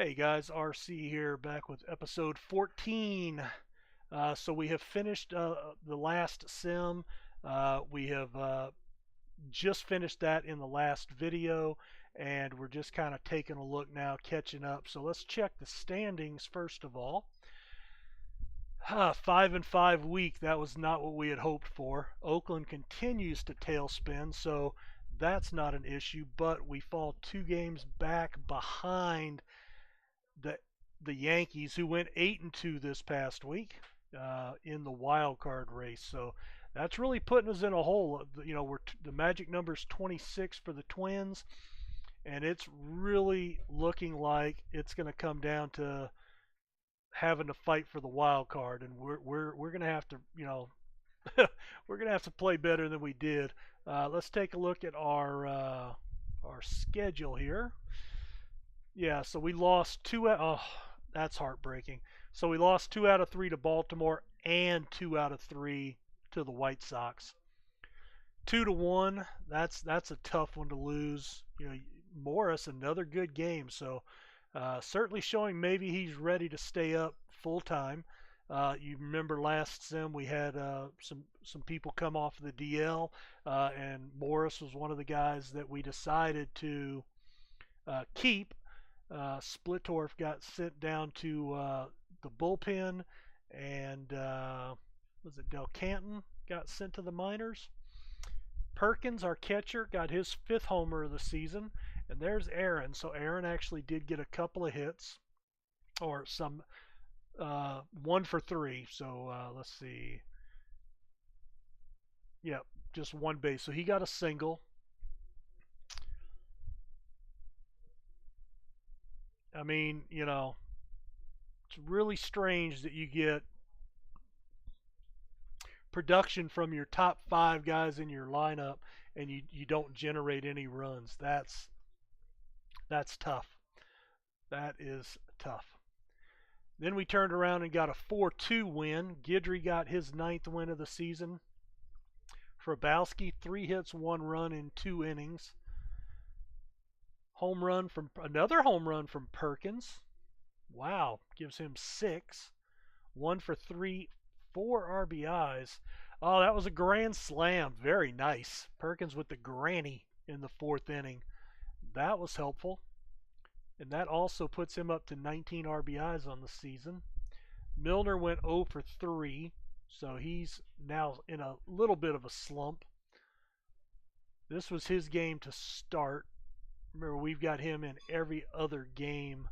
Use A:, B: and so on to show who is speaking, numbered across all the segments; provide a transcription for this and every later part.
A: Hey guys, RC here, back with episode 14. So we have finished the last sim. We have just finished that in the last video, and we're just kind of taking a look now, catching up. So let's check the standings first of all. 5-5 week. That was not what we had hoped for. Oakland continues to tailspin, so that's not an issue. But we fall 2 games back behind the the Yankees, who went 8-2 this past week in the wild card race. So that's really putting us in a hole. The magic number is 26 for the Twins, and it's really looking like it's going to come down to having to fight for the wild card, and we're going to have to we're going to have to play better than we did. Let's take a look at our schedule here. Yeah, so we lost oh, that's heartbreaking. So we lost 2 out of 3 to Baltimore and 2 out of 3 to the White Sox. 2-1. That's a tough one to lose. Morris, another good game. So certainly showing maybe he's ready to stay up full time. You remember last sim we had some people come off the DL, and Morris was one of the guys that we decided to keep. Splittorf got sent down to the bullpen, and was it Del Canton got sent to the minors? Perkins, our catcher, got his 5th homer of the season, and there's Aaron. So Aaron actually did get a couple of hits, or some 1 for 3. So let's see. Yep, just one base. So he got a single. I mean, it's really strange that you get production from your top 5 guys in your lineup and you don't generate any runs. That's tough. That is tough. Then we turned around and got a 4-2 win. Guidry got his 9th win of the season. Frabowski, 3 hits, 1 run in 2 innings. Another home run from Perkins. Wow, gives him 6. 1 for 3, 4 RBIs. Oh, that was a grand slam. Very nice. Perkins with the granny in the 4th inning. That was helpful. And that also puts him up to 19 RBIs on the season. Milner went 0 for 3, so he's now in a little bit of a slump. This was his game to start. Remember, we've got him in every other game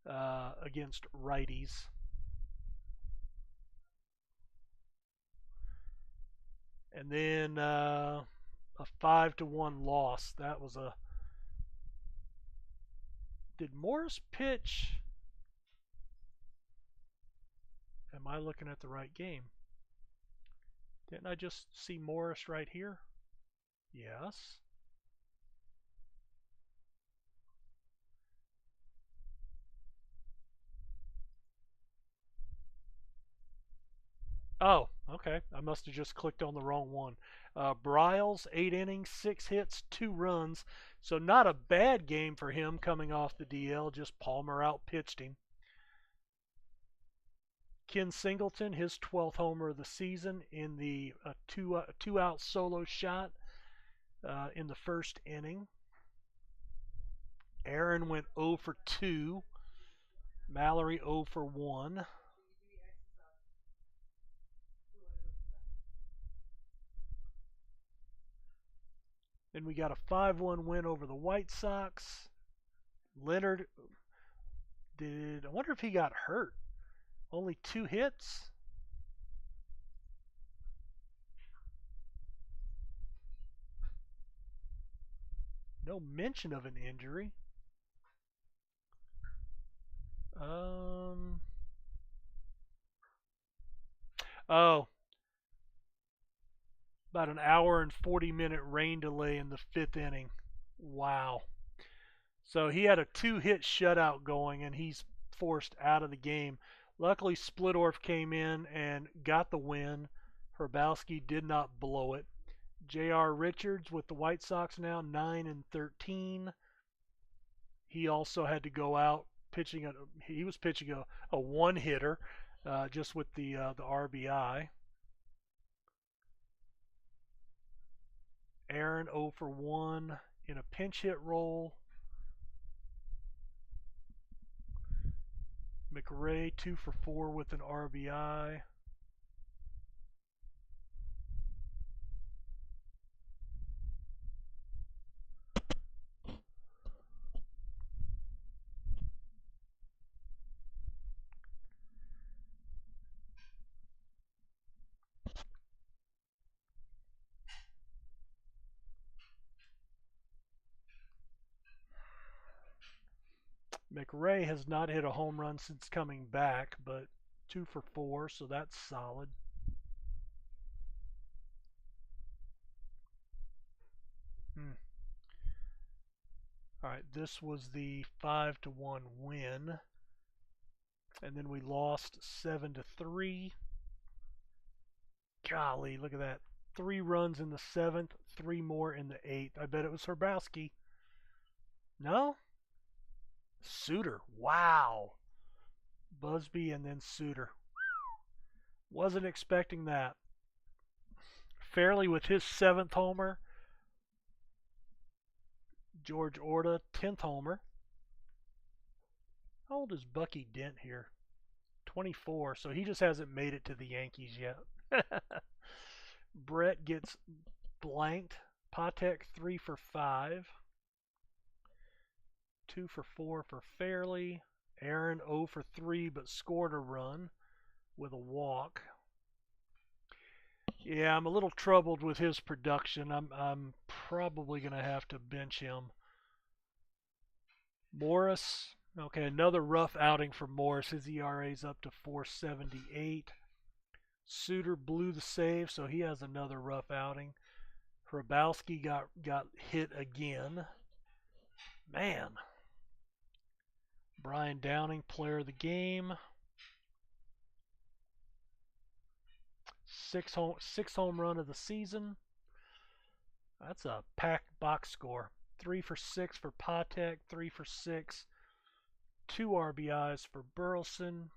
A: against righties. And then a 5-1 loss. That was a. Did Morris pitch? Am I looking at the right game? Didn't I just see Morris right here? Yes. Oh, okay. I must have just clicked on the wrong one. Bryles, 8 innings, 6 hits, 2 runs. So not a bad game for him coming off the DL. Just Palmer outpitched him. Ken Singleton, his 12th homer of the season in the 2-out solo shot in the 1st inning. Aaron went 0 for 2. Mallory 0 for 1. Then we got a 5-1 win over the White Sox. Leonard I wonder if he got hurt. Only 2 hits. No mention of an injury. Oh, about an hour and 40-minute rain delay in the 5th inning. Wow. So he had a 2-hit shutout going, and he's forced out of the game. Luckily, Splittorf came in and got the win. Hrabowski did not blow it. J.R. Richards with the White Sox now 9-13. He also had to go out was pitching a one hitter, just with the RBI. Aaron 0 for 1 in a pinch hit role. McRae 2 for 4 with an RBI. McRae has not hit a home run since coming back, but 2 for 4, so that's solid. All right, this was the 5-1 win, and then we lost 7-3. Golly, look at that! 3 runs in the 7th, 3 more in the 8th. I bet it was Herbowski. No? Suter. Wow. Busby and then Suter. Wasn't expecting that. Fairley with his 7th homer. George Orta, 10th homer. How old is Bucky Dent here? 24, so he just hasn't made it to the Yankees yet. Brett gets blanked. Patek 3 for 5. 2 for 4 for Fairley. Aaron 0 for 3 but scored a run with a walk. Yeah, I'm a little troubled with his production. I'm probably going to have to bench him. Morris, okay, another rough outing for Morris. His ERA's up to 4.78. Suter blew the save, so he has another rough outing. Hrabowski got hit again. Man. Brian Downing, player of the game. Six home run of the season. That's a packed box score. 3 for 6 for Patek, 3 for 6. 2 RBIs for Burleson.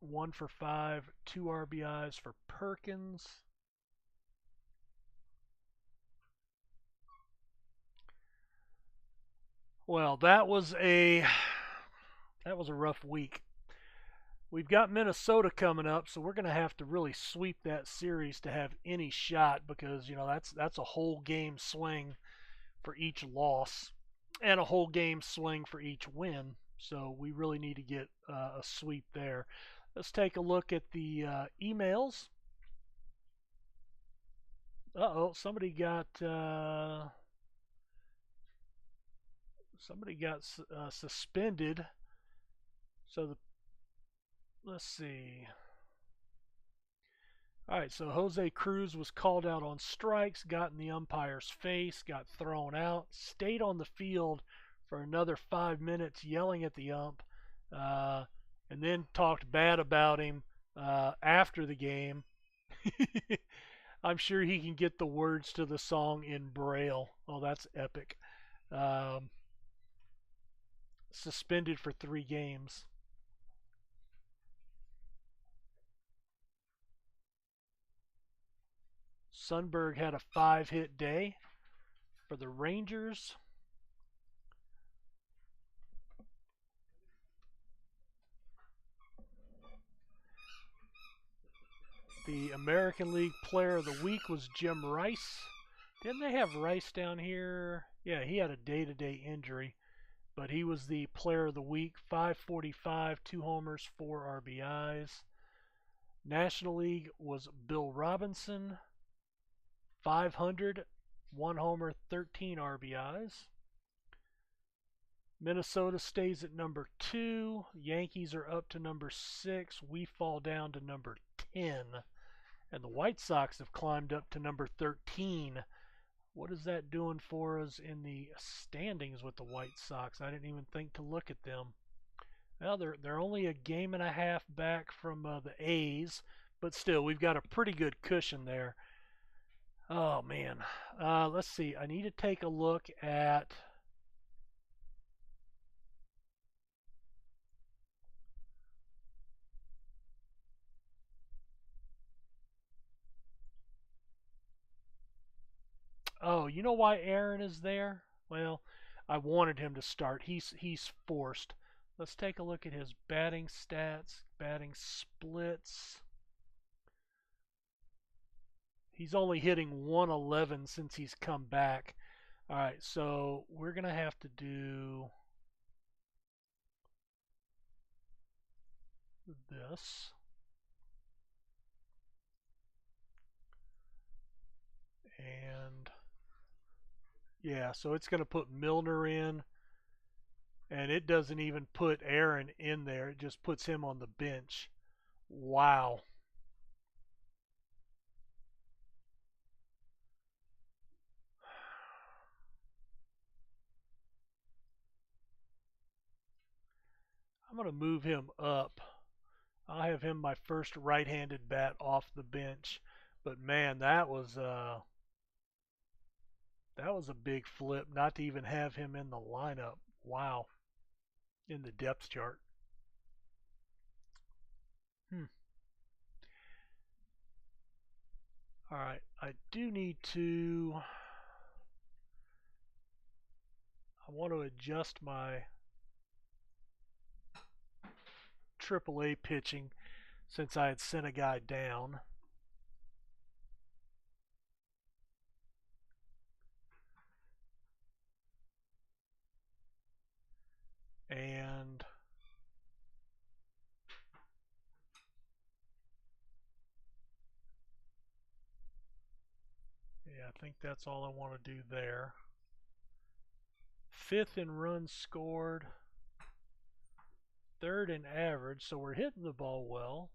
A: 1 for 5, 2 RBIs for Perkins. Well, that was a rough week. We've got Minnesota coming up, so we're going to have to really sweep that series to have any shot, because that's a whole game swing for each loss and a whole game swing for each win. So we really need to get a sweep there. Let's take a look at the emails. Somebody got suspended. So let's see. All right, so Jose Cruz was called out on strikes, got in the umpire's face, got thrown out, stayed on the field for another 5 minutes yelling at the ump, and then talked bad about him after the game. I'm sure he can get the words to the song in Braille. Oh, that's epic. Suspended for 3 games. Sundberg had a 5-hit day for the Rangers. The American League Player of the Week was Jim Rice. Didn't they have Rice down here? Yeah, he had a day-to-day injury, but he was the Player of the Week. 545, 2 homers, 4 RBIs. National League was Bill Robinson. 500, 1 homer, 13 RBIs. Minnesota stays at number 2. Yankees are up to number 6. We fall down to number 10. And the White Sox have climbed up to number 13. What is that doing for us in the standings with the White Sox? I didn't even think to look at them. Well, they're only a game and a half back from the A's, but still, we've got a pretty good cushion there. Oh, man. Let's see. I need to take a look at you know why Aaron is there? Well, I wanted him to start. He's forced. Let's take a look at his batting stats, batting splits. He's only hitting 111 since he's come back. All right, so we're going to have to do this. And yeah, so it's going to put Milner in, and it doesn't even put Aaron in there. It just puts him on the bench. Wow. I'm going to move him up. I'll have him my first right-handed bat off the bench. But man, that was a big flip not to even have him in the lineup. Wow. In the depth chart. Hmm. All right, I do need to. I want to adjust my AAA pitching since I had sent a guy down. And yeah, I think that's all I want to do there. Fifth in runs scored, third in average, so we're hitting the ball well.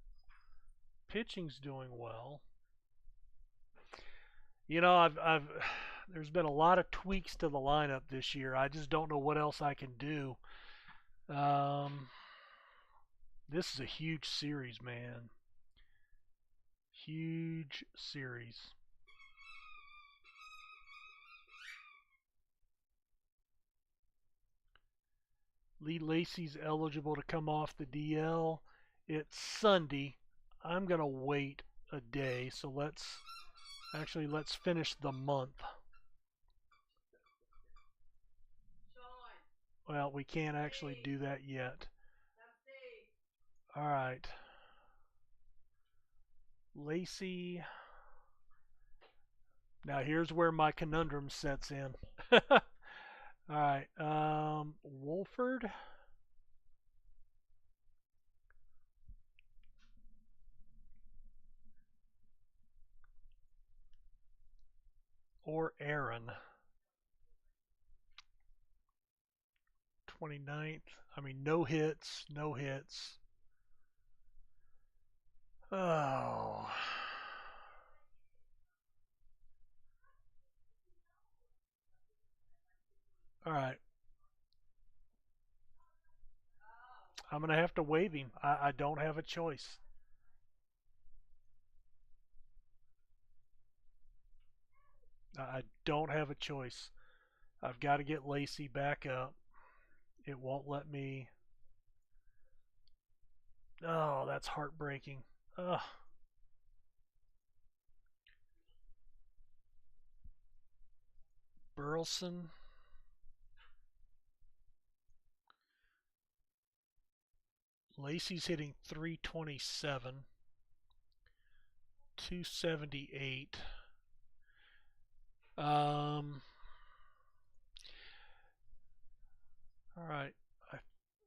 A: Pitching's doing well. You know, I've there's been a lot of tweaks to the lineup this year. I just don't know what else I can do. Um, this is a huge series, man. Huge series. Lee Lacy's eligible to come off the DL. It's Sunday. I'm going to wait a day. So let's finish the month. Well, we can't actually do that yet. All right. Lacy. Now here's where my conundrum sets in. All right. Wolford. Or Aaron. 29th. I mean, no hits, no hits. Oh. All right. I'm going to have to waive him. I don't have a choice. I don't have a choice. I've got to get Lacy back up. It won't let me. Oh, that's heartbreaking. Ugh. Burleson. Lacy's hitting 327, 278. All right. I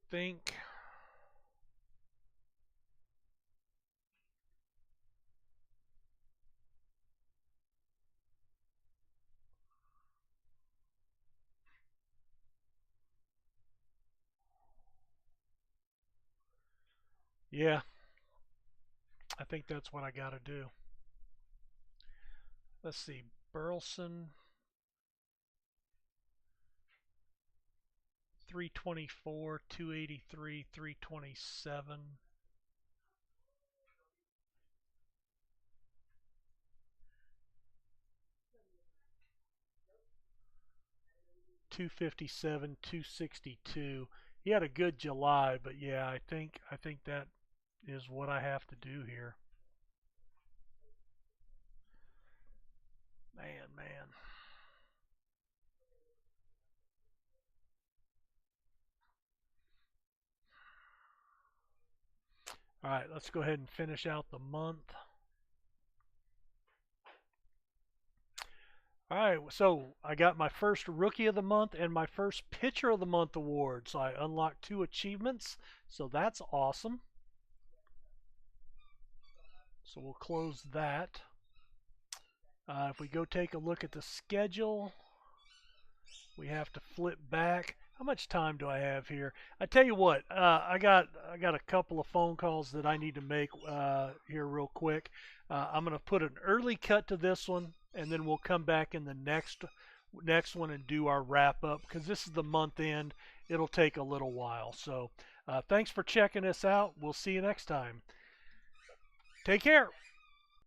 A: think. Yeah, I think that's what I got to do. Let's see. Burleson. 324, 283, 327. 257, 262. He had a good July, but yeah, I think that is what I have to do here. Man, man. All right, let's go ahead and finish out the month. All right, so I got my first Rookie of the Month and my first Pitcher of the Month award. So I unlocked 2 achievements, so that's awesome. So we'll close that. If we go take a look at the schedule, we have to flip back. How much time do I have here? I tell you what, I got a couple of phone calls that I need to make here real quick. I'm going to put an early cut to this one, and then we'll come back in the next one and do our wrap up because this is the month end. It'll take a little while. So thanks for checking us out. We'll see you next time. Take care.